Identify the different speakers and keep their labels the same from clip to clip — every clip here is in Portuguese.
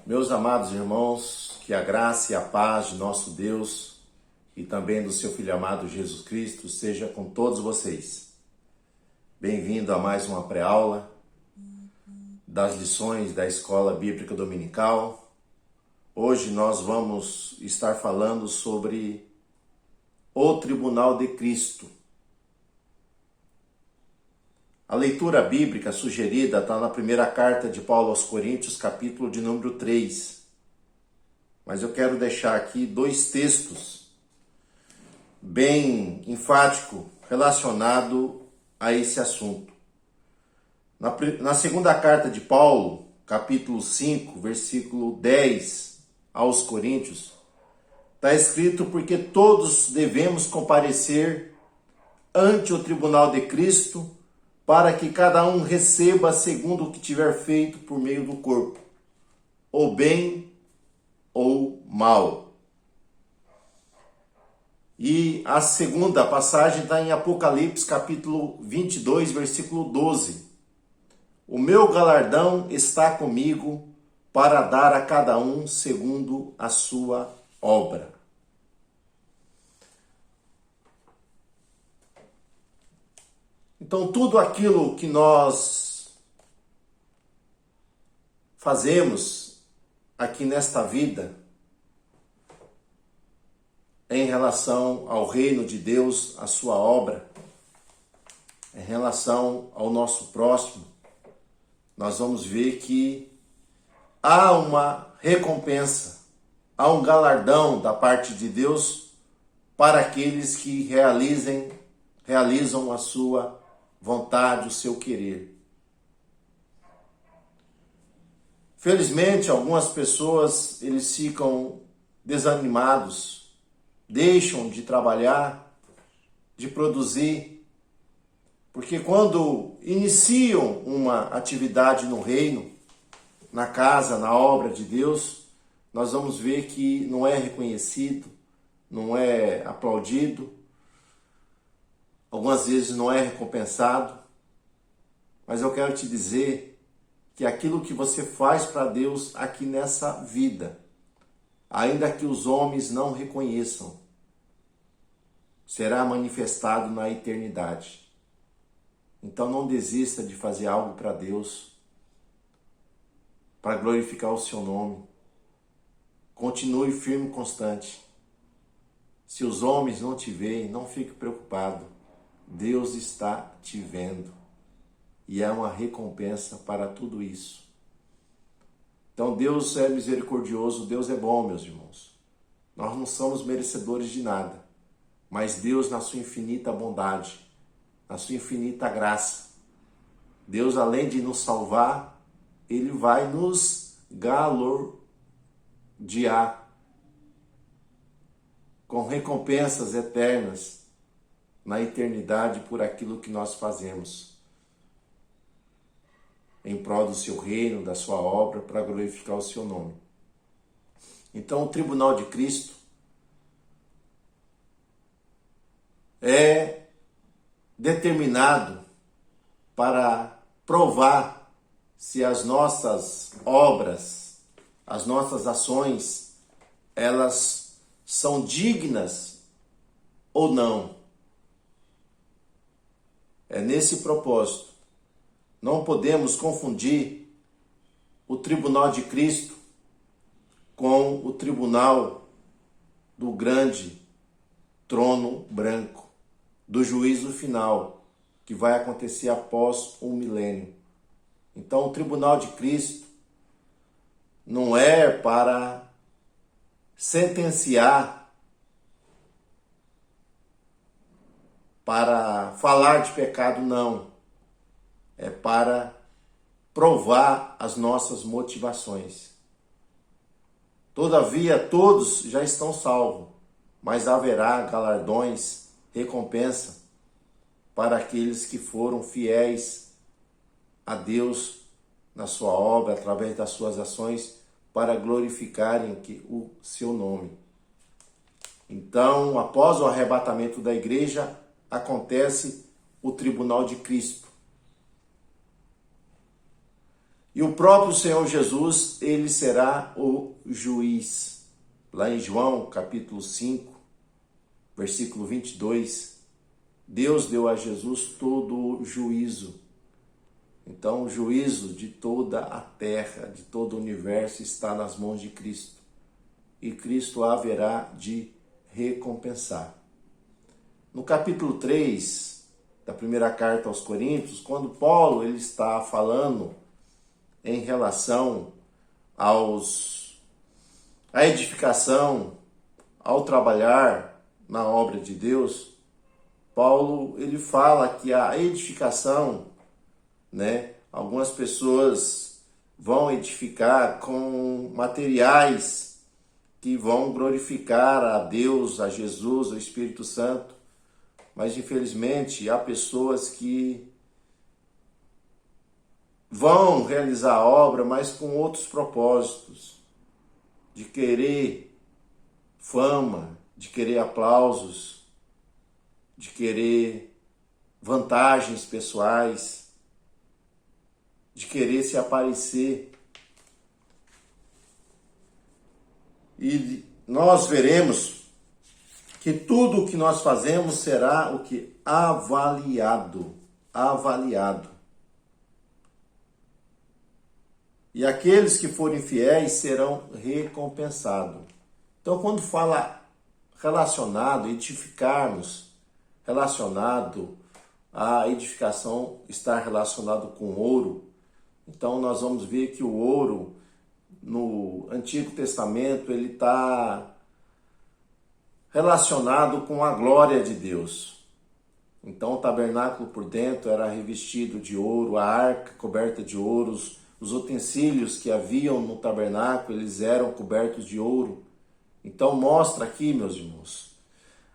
Speaker 1: Meus amados irmãos, que a graça e a paz de nosso Deus e também do seu Filho amado Jesus Cristo seja com todos vocês. Bem-vindo a mais uma pré-aula das lições da Escola Bíblica Dominical. Hoje nós vamos estar falando sobre o Tribunal de Cristo. A leitura bíblica sugerida está na primeira carta de Paulo aos Coríntios, capítulo de número 3. Mas eu quero deixar aqui dois textos bem enfáticos relacionados a esse assunto. Na segunda carta de Paulo, capítulo 5, versículo 10 aos Coríntios, está escrito: porque todos devemos comparecer ante o tribunal de Cristo, para que cada um receba segundo o que tiver feito por meio do corpo, ou bem ou mal. E a segunda passagem está em Apocalipse, capítulo 22, versículo 12. O meu galardão está comigo para dar a cada um segundo a sua obra. Então, tudo aquilo que nós fazemos aqui nesta vida em relação ao reino de Deus, a sua obra, em relação ao nosso próximo, nós vamos ver que há uma recompensa, há um galardão da parte de Deus para aqueles que realizam a sua vontade, o seu querer. Felizmente, algumas pessoas, eles ficam desanimados, deixam de trabalhar, de produzir, porque quando iniciam uma atividade no reino, na casa, na obra de Deus, nós vamos ver que não é reconhecido, não é aplaudido, algumas vezes não é recompensado, mas eu quero te dizer que aquilo que você faz para Deus aqui nessa vida, ainda que os homens não reconheçam, será manifestado na eternidade. Então não desista de fazer algo para Deus, para glorificar o seu nome. Continue firme e constante. Se os homens não te veem, não fique preocupado. Deus está te vendo e é uma recompensa para tudo isso. Então Deus é misericordioso, Deus é bom, meus irmãos. Nós não somos merecedores de nada, mas Deus, na sua infinita bondade, na sua infinita graça, Deus, além de nos salvar, Ele vai nos galardoar com recompensas eternas na eternidade por aquilo que nós fazemos em prol do seu reino, da sua obra, para glorificar o seu nome. Então, o tribunal de Cristo é determinado para provar se as nossas obras, as nossas ações, elas são dignas ou não. É nesse propósito. Não podemos confundir o tribunal de Cristo com o tribunal do grande trono branco, do juízo final, que vai acontecer após um milênio. Então, o tribunal de Cristo não é para sentenciar, para falar de pecado, não. É para provar as nossas motivações. Todavia, todos já estão salvos, mas haverá galardões, recompensa para aqueles que foram fiéis a Deus na sua obra, através das suas ações, para glorificarem o seu nome. Então, após o arrebatamento da igreja, acontece o tribunal de Cristo. E o próprio Senhor Jesus, ele será o juiz. Lá em João, capítulo 5, versículo 22, Deus deu a Jesus todo o juízo. Então, o juízo de toda a terra, de todo o universo, está nas mãos de Cristo. E Cristo haverá de recompensar. No capítulo 3 da primeira carta aos Coríntios, quando Paulo ele está falando em relação à edificação, ao trabalhar na obra de Deus, Paulo ele fala que a edificação, algumas pessoas vão edificar com materiais que vão glorificar a Deus, a Jesus, ao Espírito Santo, mas infelizmente há pessoas que vão realizar a obra, mas com outros propósitos, de querer fama, de querer aplausos, de querer vantagens pessoais, de querer se aparecer. E nós veremos que tudo o que nós fazemos será o que? Avaliado. E aqueles que forem fiéis serão recompensados. Então, quando fala relacionado, edificarmos, relacionado, a edificação estar relacionado com ouro, então nós vamos ver que o ouro, no Antigo Testamento, ele está relacionado com a glória de Deus. Então o tabernáculo por dentro era revestido de ouro, a arca coberta de ouros, os utensílios que haviam no tabernáculo, eles eram cobertos de ouro. Então mostra aqui, meus irmãos,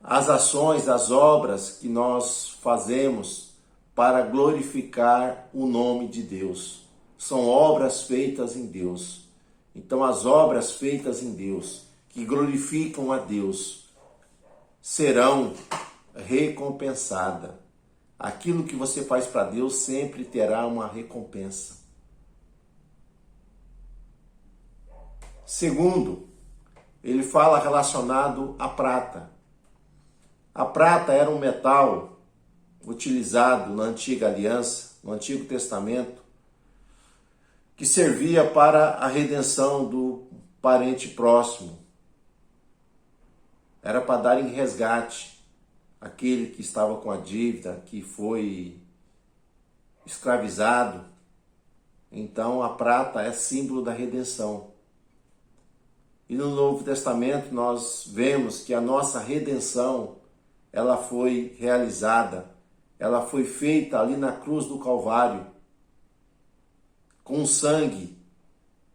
Speaker 1: as ações, as obras que nós fazemos para glorificar o nome de Deus. São obras feitas em Deus. Então as obras feitas em Deus, que glorificam a Deus, serão recompensadas. Aquilo que você faz para Deus sempre terá uma recompensa. Segundo, ele fala relacionado à prata. A prata era um metal utilizado na antiga aliança, no Antigo Testamento, que servia para a redenção do parente próximo. Era para dar em resgate aquele que estava com a dívida, que foi escravizado. Então a prata é símbolo da redenção. E no Novo Testamento nós vemos que a nossa redenção, ela foi realizada, ela foi feita ali na cruz do Calvário, com sangue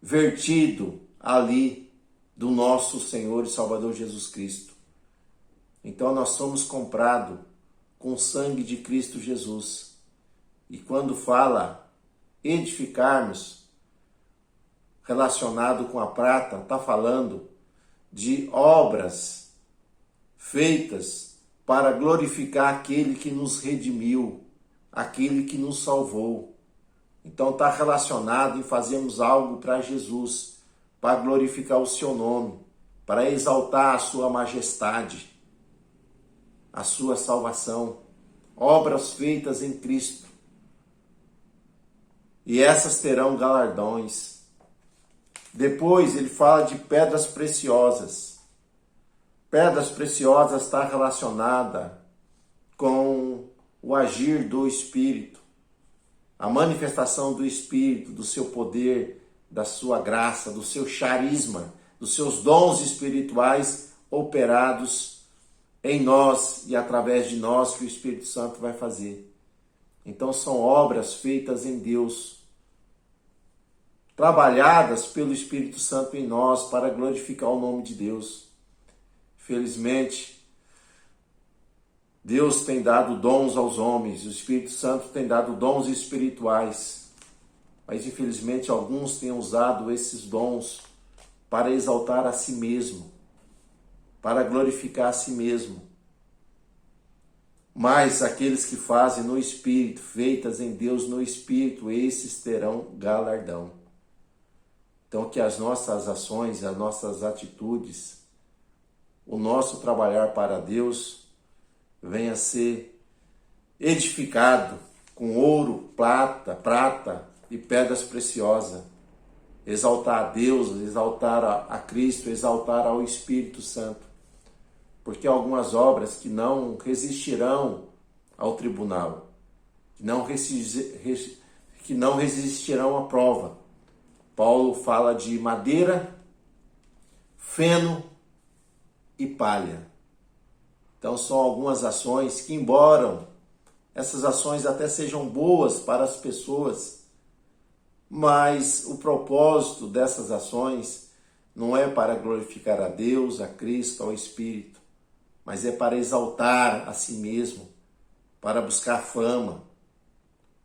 Speaker 1: vertido ali do nosso Senhor e Salvador Jesus Cristo. Então nós somos comprados com o sangue de Cristo Jesus. E quando fala edificarmos, relacionado com a prata, está falando de obras feitas para glorificar aquele que nos redimiu, aquele que nos salvou. Então está relacionado em fazermos algo para Jesus, para glorificar o seu nome, para exaltar a sua majestade, a sua salvação. Obras feitas em Cristo. E essas terão galardões. Depois ele fala de pedras preciosas. Pedras preciosas está relacionada com o agir do Espírito, a manifestação do Espírito, do seu poder, da sua graça, do seu charisma, dos seus dons espirituais operados em nós e através de nós que o Espírito Santo vai fazer. Então são obras feitas em Deus, trabalhadas pelo Espírito Santo em nós para glorificar o nome de Deus. Felizmente, Deus tem dado dons aos homens, o Espírito Santo tem dado dons espirituais, mas infelizmente alguns têm usado esses dons para exaltar a si mesmo, para glorificar a si mesmo. Mas aqueles que fazem no Espírito, feitas em Deus no Espírito, esses terão galardão. Então, que as nossas ações, as nossas atitudes, o nosso trabalhar para Deus venha a ser edificado com ouro, prata e pedras preciosas. Exaltar a Deus, exaltar a Cristo, exaltar ao Espírito Santo. Porque há algumas obras que não resistirão ao tribunal, que não resistirão à prova. Paulo fala de madeira, feno e palha. Então são algumas ações que, embora essas ações até sejam boas para as pessoas, mas o propósito dessas ações não é para glorificar a Deus, a Cristo, ao Espírito, mas é para exaltar a si mesmo, para buscar fama,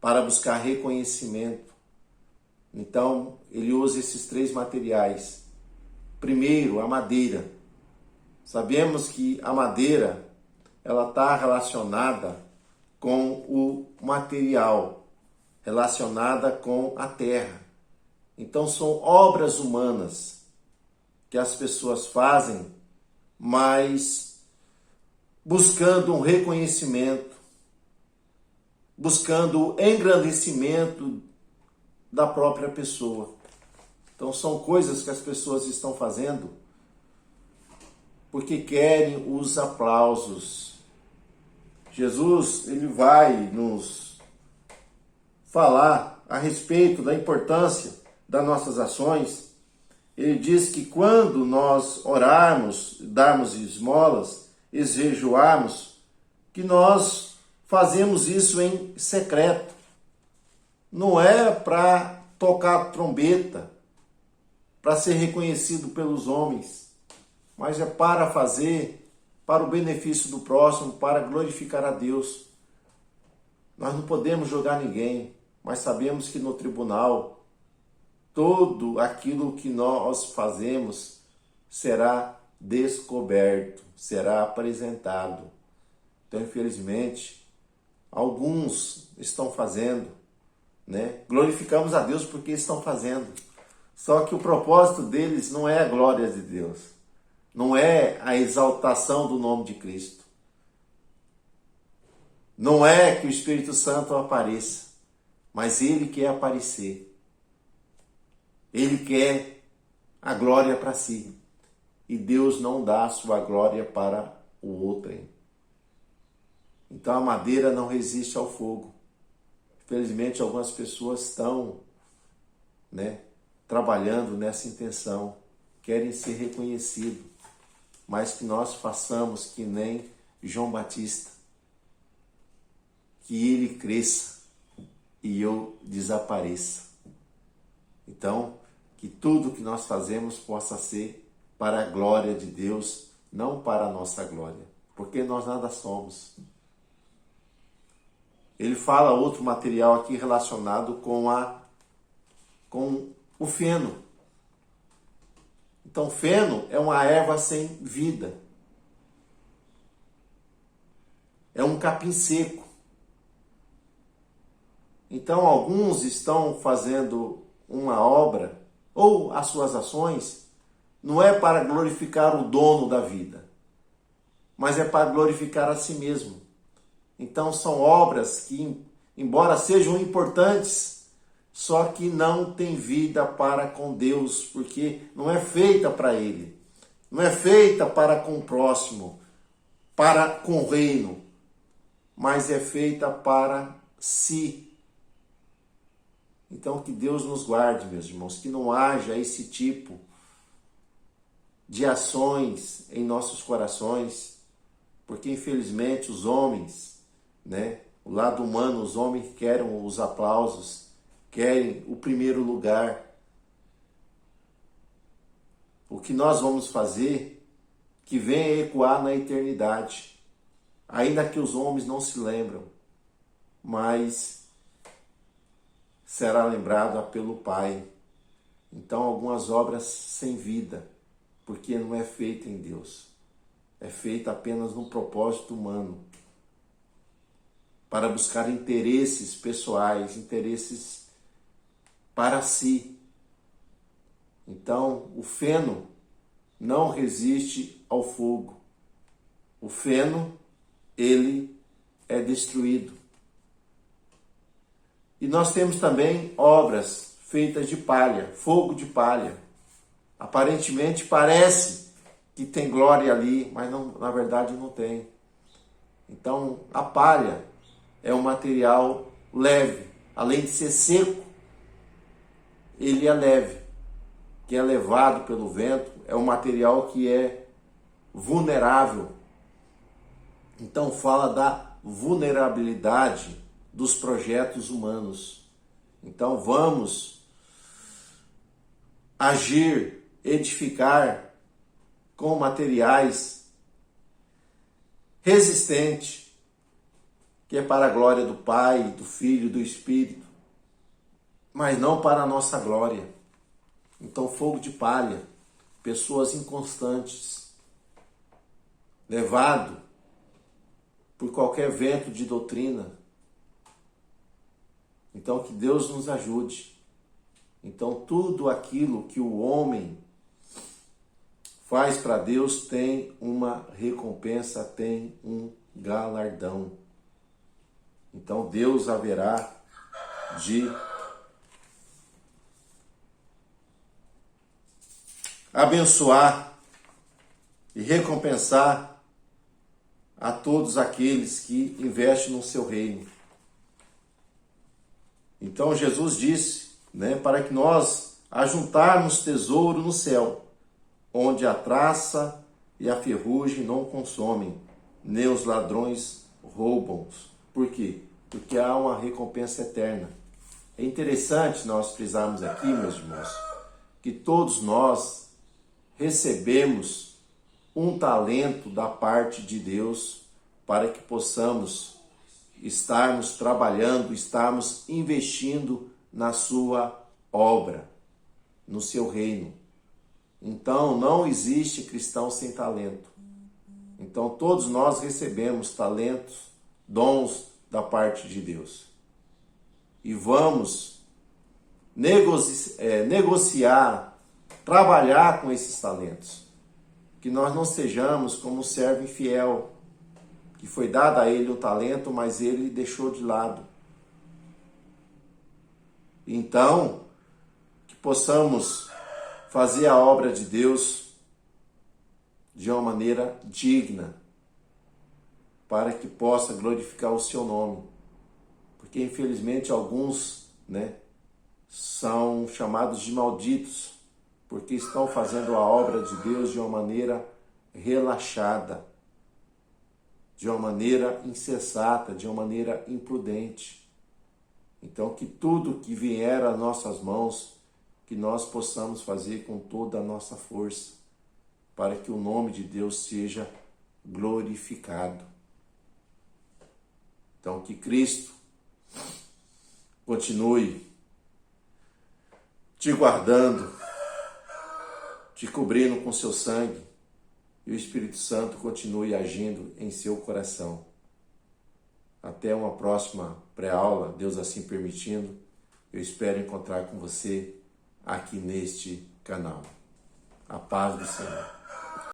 Speaker 1: para buscar reconhecimento. Então, ele usa esses três materiais. Primeiro, a madeira. Sabemos que a madeira, ela está relacionada com o material, relacionada com a terra. Então, são obras humanas que as pessoas fazem, mas buscando um reconhecimento, buscando o engrandecimento da própria pessoa. Então são coisas que as pessoas estão fazendo porque querem os aplausos. Jesus, ele vai nos falar a respeito da importância das nossas ações. Ele diz que quando nós orarmos, darmos esmolas, jejuarmos, que nós fazemos isso em secreto. Não é para tocar trombeta, para ser reconhecido pelos homens, mas é para fazer para o benefício do próximo, para glorificar a Deus. Nós não podemos julgar ninguém, mas sabemos que no tribunal, tudo aquilo que nós fazemos será descoberto, será apresentado. Então, infelizmente, alguns estão fazendo, glorificamos a Deus porque estão fazendo. Só que o propósito deles não é a glória de Deus, não é a exaltação do nome de Cristo, não é que o Espírito Santo apareça, mas Ele quer aparecer, Ele quer a glória para si, e Deus não dá a sua glória para o outrem. Então a madeira não resiste ao fogo. Infelizmente, algumas pessoas estão trabalhando nessa intenção, querem ser reconhecidos, mas que nós façamos que nem João Batista, que ele cresça e eu desapareça. Então, que tudo que nós fazemos possa ser para a glória de Deus, não para a nossa glória, porque nós nada somos. Ele fala outro material aqui relacionado com o feno. Então, feno é uma erva sem vida. É um capim seco. Então, alguns estão fazendo uma obra, ou as suas ações, não é para glorificar o dono da vida, mas é para glorificar a si mesmo. Então são obras que, embora sejam importantes, só que não tem vida para com Deus, porque não é feita para Ele, não é feita para com o próximo, para com o reino, mas é feita para si. Então que Deus nos guarde, meus irmãos, que não haja esse tipo de ações em nossos corações, porque infelizmente os homens, o lado humano, os homens querem os aplausos, querem o primeiro lugar. O que nós vamos fazer que venha ecoar na eternidade, ainda que os homens não se lembram, mas será lembrado pelo Pai. Então algumas obras sem vida, porque não é feita em Deus, é feita apenas no propósito humano. para buscar interesses pessoais, interesses para si. Então, o feno não resiste ao fogo. O feno, ele é destruído. E nós temos também obras feitas de palha, fogo de palha. Aparentemente parece que tem glória ali, mas não, na verdade não tem. Então, a palha é um material leve, além de ser seco, ele é leve, que é levado pelo vento, é um material que é vulnerável. Então fala da vulnerabilidade dos projetos humanos. Então vamos agir, edificar com materiais resistentes, que é para a glória do Pai, do Filho e do Espírito, mas não para a nossa glória. Então, fogo de palha, pessoas inconstantes, levado por qualquer vento de doutrina. Então, que Deus nos ajude. Então, tudo aquilo que o homem faz para Deus tem uma recompensa, tem um galardão. Então, Deus haverá de abençoar e recompensar a todos aqueles que investem no seu reino. Então Jesus disse, para que nós ajuntarmos tesouro no céu, onde a traça e a ferrugem não consomem, nem os ladrões roubam. Por quê? Porque há uma recompensa eterna. É interessante nós frisarmos aqui, meus irmãos, que todos nós recebemos um talento da parte de Deus para que possamos estarmos trabalhando, estarmos investindo na sua obra, no seu reino. Então, não existe cristão sem talento. Então, todos nós recebemos talentos, dons da parte de Deus. E vamos negociar, trabalhar com esses talentos. Que nós não sejamos como um servo infiel, que foi dado a ele um talento, mas ele deixou de lado. Então, que possamos fazer a obra de Deus de uma maneira digna, para que possa glorificar o seu nome. Porque, infelizmente, alguns, são chamados de malditos, porque estão fazendo a obra de Deus de uma maneira relaxada, de uma maneira insensata, de uma maneira imprudente. Então, que tudo que vier às nossas mãos, que nós possamos fazer com toda a nossa força, para que o nome de Deus seja glorificado. Então, que Cristo continue te guardando, te cobrindo com seu sangue, e o Espírito Santo continue agindo em seu coração. Até uma próxima pré-aula, Deus assim permitindo, eu espero encontrar com você aqui neste canal. A paz do Senhor.